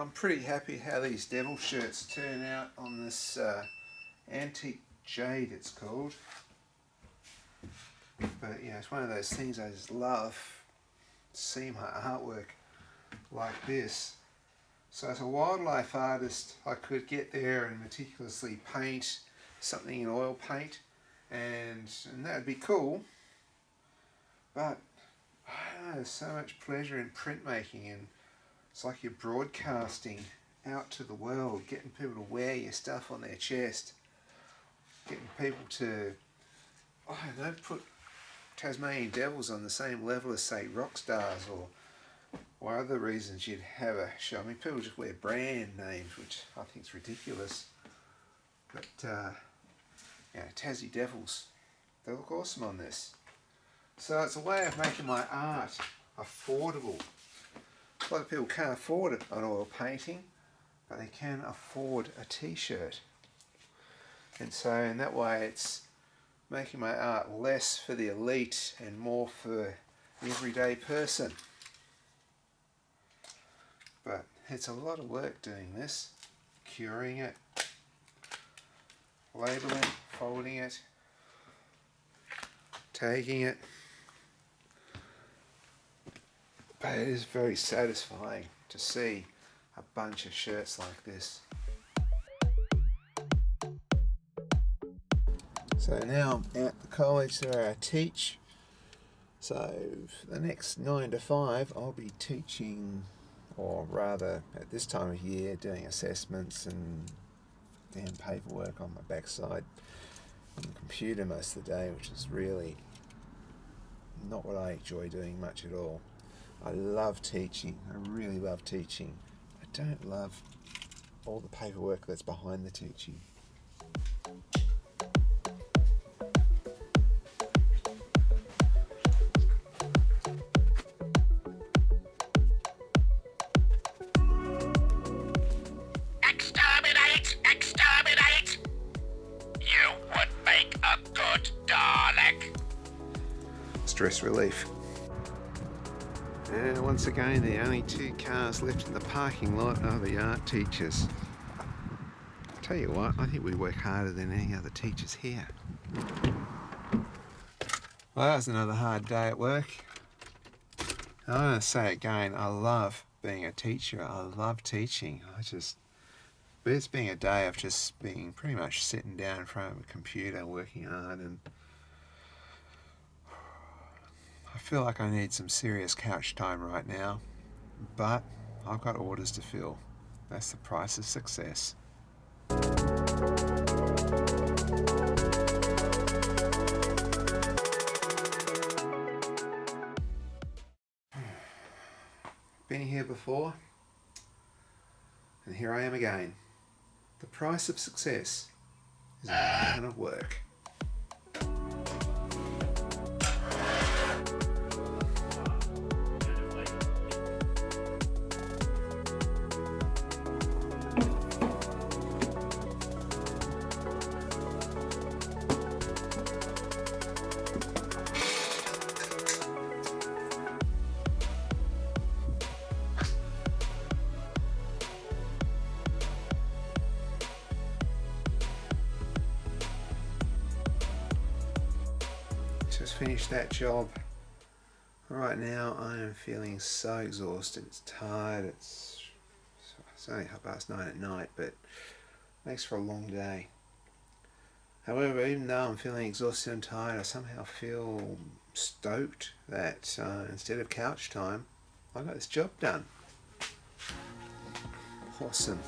I'm pretty happy how these devil shirts turn out on this antique jade, it's called. But yeah, it's one of those things I just love, see my artwork like this. So as a wildlife artist, I could get there and meticulously paint something in oil paint, and that would be cool. But I don't know, there's so much pleasure in printmaking, and it's like you're broadcasting out to the world, getting people to wear your stuff on their chest, getting people to, I don't know, put Tasmanian Devils on the same level as, say, rock stars or other reasons you'd have a show. I mean, people just wear brand names, which I think is ridiculous. But, Tassie Devils, they look awesome on this. So it's a way of making my art affordable. A lot of people can't afford an oil painting, but they can afford a t-shirt. And so in that way it's making my art less for the elite and more for the everyday person. But it's a lot of work doing this, curing it, labeling, folding it, tagging it. But it is very satisfying to see a bunch of shirts like this. So now I'm at the college where I teach. So for the next 9 to 5 I'll be teaching, or rather at this time of year doing assessments and damn paperwork on my backside on the computer most of the day, which is really not what I enjoy doing much at all. I love teaching, I really love teaching. I don't love all the paperwork that's behind the teaching. Exterminate! Exterminate! You would make a good Dalek. Stress relief. And once again, the only 2 cars left in the parking lot are the art teachers. I'll tell you what, I think we work harder than any other teachers here. Well, that was another hard day at work. I'm going to say again, I love being a teacher. I love teaching. But it's been a day of just being pretty much sitting down in front of a computer working hard, and I feel like I need some serious couch time right now, but I've got orders to fill. That's the price of success. Been here before, and here I am again. The price of success is a ton of work. Just finished that job. Right now I am feeling so exhausted, it's tired, it's only 9:30 at night, but it makes for a long day. However, even though I'm feeling exhausted and tired, I somehow feel stoked that instead of couch time, I got this job done. Awesome.